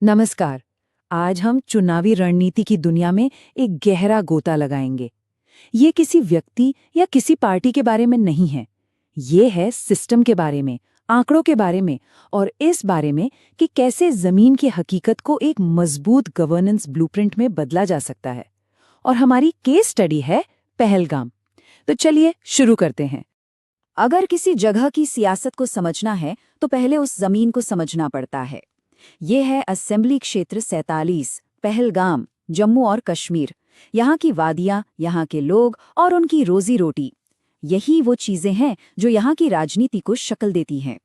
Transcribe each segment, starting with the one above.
नमस्कार। आज हम चुनावी रणनीति की दुनिया में एक गहरा गोता लगाएंगे। ये किसी व्यक्ति या किसी पार्टी के बारे में नहीं है। ये है सिस्टम के बारे में, आंकड़ों के बारे में और इस बारे में कि कैसे जमीन की हकीकत को एक मजबूत गवर्नेंस ब्लूप्रिंट में बदला जा सकता है। और हमारी केस स्टडी है पहलगाम। तो चलिए शुरू करते हैं। अगर किसी जगह की सियासत को समझना है तो पहले उस जमीन को समझना पड़ता है। ये है असेंबली क्षेत्र 47, पहलगाम, जम्मू और कश्मीर। यहाँ की वादियाँ, यहाँ के लोग और उनकी रोजी रोटी, यही वो चीजें हैं जो यहाँ की राजनीति को शक्ल देती हैं।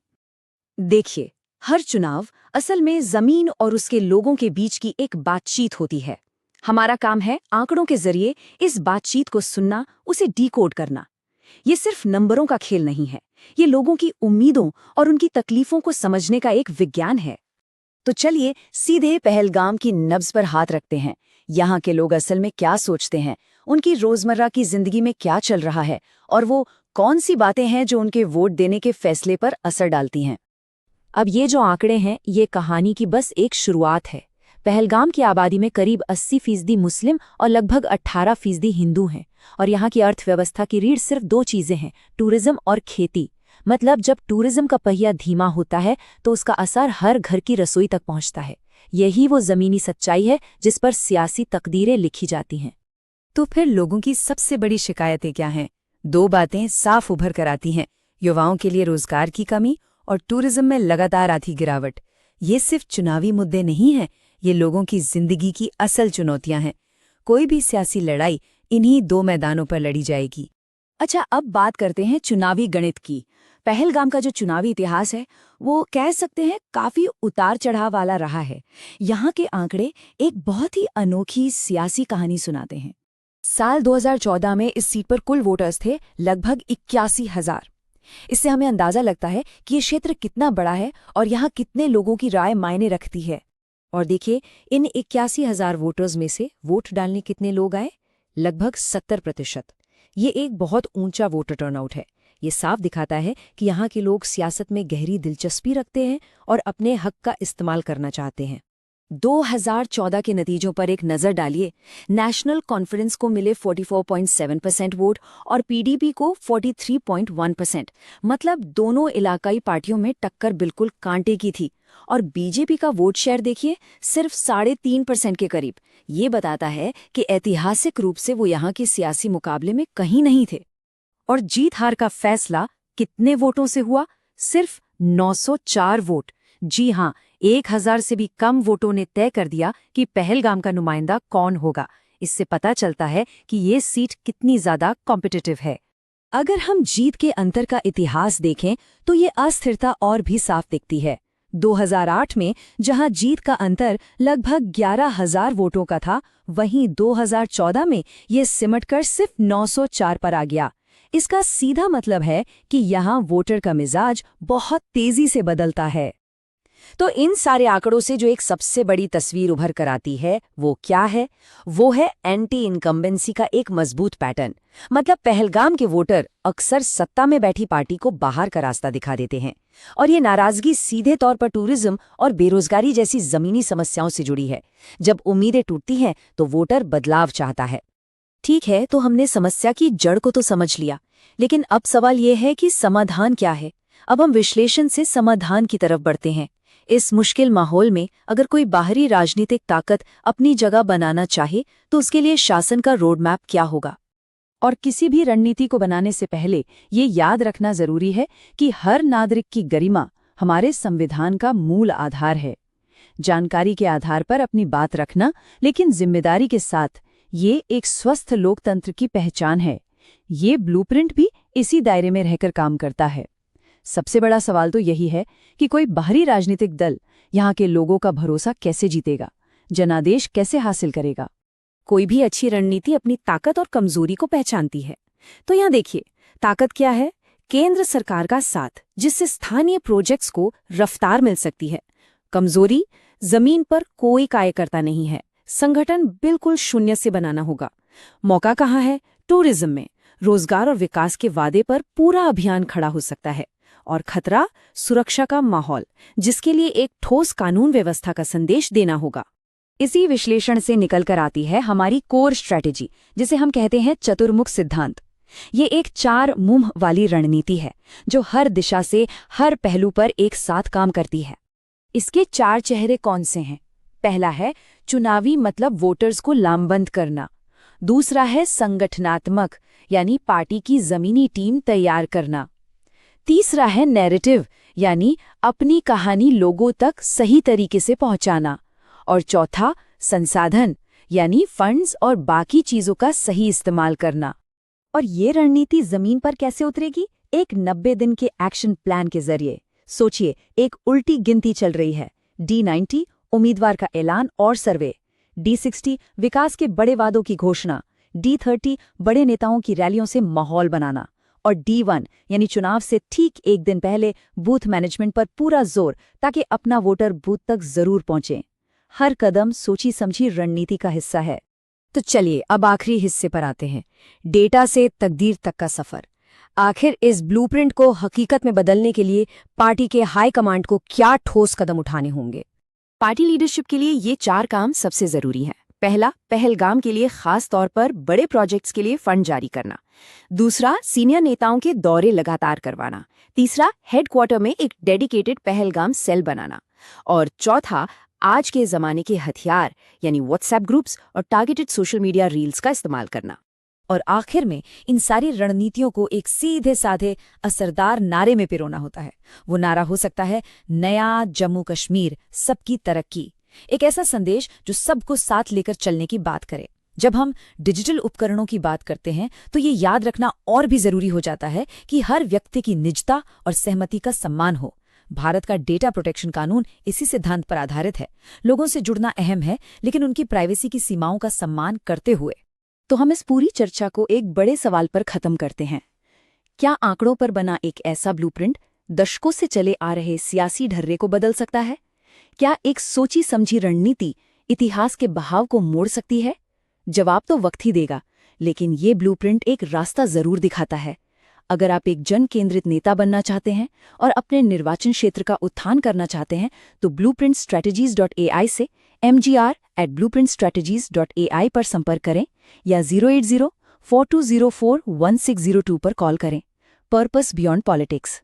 देखिए, हर चुनाव असल में जमीन और उसके लोगों के बीच की एक बातचीत होती है। हमारा काम है आंकड़ों के जरिए इस बातचीत को सुनना, उसे डिकोड करना। ये सिर्फ नंबरों का खेल नहीं है, ये लोगों की उम्मीदों और उनकी तकलीफों को समझने का एक विज्ञान है। तो चलिए सीधे पहलगाम की नब्ज पर हाथ रखते हैं। यहाँ के लोग असल में क्या सोचते हैं, उनकी रोजमर्रा की जिंदगी में क्या चल रहा है और वो कौन सी बातें हैं जो उनके वोट देने के फैसले पर असर डालती हैं। अब ये जो आंकड़े हैं, ये कहानी की बस एक शुरुआत है। पहलगाम की आबादी में करीब 80% मुस्लिम और लगभग 18% हिंदू हैं। और यहाँ की अर्थव्यवस्था की रीढ़ सिर्फ दो चीजें हैं, टूरिज्म और खेती। मतलब जब टूरिज्म का पहिया धीमा होता है तो उसका असर हर घर की रसोई तक पहुंचता है। यही वो जमीनी सच्चाई है जिस पर सियासी तकदीरें लिखी जाती हैं। तो फिर लोगों की सबसे बड़ी शिकायतें क्या हैं? दो बातें साफ उभर कर आती हैं, युवाओं के लिए रोजगार की कमी और टूरिज्म में लगातार आती गिरावट। ये सिर्फ चुनावी मुद्दे नहीं हैं, ये लोगों की जिंदगी की असल चुनौतियां हैं। कोई भी सियासी लड़ाई इन्हीं दो मैदानों पर लड़ी जाएगी। अच्छा, अब बात करते हैं चुनावी गणित की। पहलगाम का जो चुनावी इतिहास है वो कह सकते हैं काफी उतार चढ़ाव वाला रहा है। यहाँ के आंकड़े एक बहुत ही अनोखी सियासी कहानी सुनाते हैं। साल 2014 में इस सीट पर कुल वोटर्स थे लगभग 81,000। इससे हमें अंदाजा लगता है कि ये क्षेत्र कितना बड़ा है और यहाँ कितने लोगों की राय मायने रखती है। और देखिए, इन 81,000 वोटर्स में से वोट डालने कितने लोग आए? लगभग 70%। ये एक बहुत ऊंचा वोटर टर्नआउट है। ये साफ दिखाता है कि यहाँ के लोग सियासत में गहरी दिलचस्पी रखते हैं और अपने हक का इस्तेमाल करना चाहते हैं। 2014 के नतीजों पर एक नज़र डालिए। नेशनल कॉन्फ्रेंस को मिले 44.7% वोट और पीडीपी को 43.1%। मतलब दोनों इलाकाई पार्टियों में टक्कर बिल्कुल कांटे की थी। और बीजेपी का वोट शेयर देखिए, सिर्फ 3.5% के करीब। ये बताता है कि ऐतिहासिक रूप से वो यहाँ के सियासी मुकाबले में कहीं नहीं थे। और जीत हार का फैसला कितने वोटों से हुआ? सिर्फ 904 वोट। जी हाँ, 1000 से भी कम वोटों ने तय कर दिया कि पहलगाम का नुमाइंदा कौन होगा। इससे पता चलता है कि ये सीट कितनी ज्यादा कॉम्पिटिटिव है। अगर हम जीत के अंतर का इतिहास देखें तो ये अस्थिरता और भी साफ दिखती है। 2008 में जहां जीत का अंतर लगभग 11,000 वोटों का था, वहीं 2014 में ये सिमटकर सिर्फ 904 पर आ गया। इसका सीधा मतलब है कि यहाँ वोटर का मिजाज बहुत तेजी से बदलता है। तो इन सारे आंकड़ों से जो एक सबसे बड़ी तस्वीर उभर कर आती है वो क्या है? वो है एंटी इनकम्बेंसी का एक मजबूत पैटर्न। मतलब पहलगाम के वोटर अक्सर सत्ता में बैठी पार्टी को बाहर का रास्ता दिखा देते हैं और ये नाराजगी सीधे तौर पर टूरिज्म और बेरोजगारी जैसी जमीनी समस्याओं से जुड़ी है। जब उम्मीदें टूटती हैं तो वोटर बदलाव चाहता है। ठीक है, तो हमने समस्या की जड़ को तो समझ लिया, लेकिन अब सवाल ये है कि समाधान क्या है? अब हम विश्लेषण से समाधान की तरफ बढ़ते हैं। इस मुश्किल माहौल में अगर कोई बाहरी राजनीतिक ताकत अपनी जगह बनाना चाहे तो उसके लिए शासन का रोड मैप क्या होगा? और किसी भी रणनीति को बनाने से पहले ये याद रखना जरूरी है कि हर नागरिक की गरिमा हमारे संविधान का मूल आधार है। जानकारी के आधार पर अपनी बात रखना, लेकिन जिम्मेदारी के साथ, ये एक स्वस्थ लोकतंत्र की पहचान है। ये ब्लूप्रिंट भी इसी दायरे में रहकर काम करता है। सबसे बड़ा सवाल तो यही है कि कोई बाहरी राजनीतिक दल यहाँ के लोगों का भरोसा कैसे जीतेगा, जनादेश कैसे हासिल करेगा? कोई भी अच्छी रणनीति अपनी ताकत और कमजोरी को पहचानती है। तो यहाँ देखिए, ताकत क्या है? केंद्र सरकार का साथ, जिससे स्थानीय प्रोजेक्ट्स को रफ्तार मिल सकती है। कमजोरी, जमीन पर कोई कार्यकर्ता नहीं है, संगठन बिल्कुल शून्य से बनाना होगा। मौका कहाँ है? टूरिज्म में। रोजगार और विकास के वादे पर पूरा अभियान खड़ा हो सकता है। और खतरा सुरक्षा का माहौल, जिसके लिए एक ठोस कानून व्यवस्था का संदेश देना होगा। इसी विश्लेषण से निकलकर आती है हमारी कोर स्ट्रैटेजी, जिसे हम कहते हैं चतुर्मुख सिद्धांत। ये एक 4 मुंह वाली रणनीति है जो हर दिशा से, हर पहलू पर एक साथ काम करती है। इसके 4 चेहरे कौन से हैं? पहला है चुनावी, मतलब वोटर्स को लामबंद करना। दूसरा है संगठनात्मक, यानी पार्टी की जमीनी टीम तैयार करना। तीसरा है नैरेटिव, यानी अपनी कहानी लोगों तक सही तरीके से पहुंचाना। और चौथा संसाधन, यानी फंड्स और बाकी चीजों का सही इस्तेमाल करना। और ये रणनीति जमीन पर कैसे उतरेगी? एक 90 दिन के एक्शन प्लान के जरिए। सोचिए, एक उल्टी गिनती चल रही है। D90 उम्मीदवार का ऐलान और सर्वे, D60 विकास के बड़े वादों की घोषणा, D30 बड़े नेताओं की रैलियों से माहौल बनाना, और D1 यानी चुनाव से ठीक एक दिन पहले बूथ मैनेजमेंट पर पूरा जोर, ताकि अपना वोटर बूथ तक जरूर पहुंचे। हर कदम सोची समझी रणनीति का हिस्सा है। तो चलिए अब आखिरी हिस्से पर आते हैं, डेटा से तकदीर तक का सफर। आखिर इस ब्लूप्रिंट को हकीकत में बदलने के लिए पार्टी के हाई कमांड को क्या ठोस कदम उठाने होंगे? पार्टी लीडरशिप के लिए ये 4 काम सबसे जरूरी हैं। पहला, पहलगाम के लिए खास तौर पर बड़े प्रोजेक्ट्स के लिए फंड जारी करना। दूसरा, सीनियर नेताओं के दौरे लगातार करवाना। तीसरा, हेडक्वार्टर में एक डेडिकेटेड पहलगाम सेल बनाना। और चौथा, आज के ज़माने के हथियार यानी व्हाट्सएप ग्रुप्स और टारगेटेड सोशल मीडिया रील्स का इस्तेमाल करना। और आखिर में इन सारी रणनीतियों को एक सीधे साधे असरदार नारे में पिरोना होता है। वो नारा हो सकता है नया जम्मू कश्मीर, सबकी तरक्की। एक ऐसा संदेश जो सबको साथ लेकर चलने की बात करे। जब हम डिजिटल उपकरणों की बात करते हैं तो ये याद रखना और भी जरूरी हो जाता है कि हर व्यक्ति की निजता और सहमति का सम्मान हो। भारत का डेटा प्रोटेक्शन कानून इसी सिद्धांत पर आधारित है। लोगों से जुड़ना अहम है, लेकिन उनकी प्राइवेसी की सीमाओं का सम्मान करते हुए। तो हम इस पूरी चर्चा को एक बड़े सवाल पर खत्म करते हैं। क्या आंकड़ों पर बना एक ऐसा ब्लूप्रिंट दशकों से चले आ रहे सियासी ढर्रे को बदल सकता है? क्या एक सोची समझी रणनीति इतिहास के बहाव को मोड़ सकती है? जवाब तो वक्त ही देगा, लेकिन ये ब्लूप्रिंट एक रास्ता जरूर दिखाता है। अगर आप एक जन केंद्रित नेता बनना चाहते हैं और अपने निर्वाचन क्षेत्र का उत्थान करना चाहते हैं, तो blueprintstrategies.ai से mgr@blueprintstrategies.ai पर संपर्क करें या 08042041602 पर कॉल करें। Purpose beyond politics.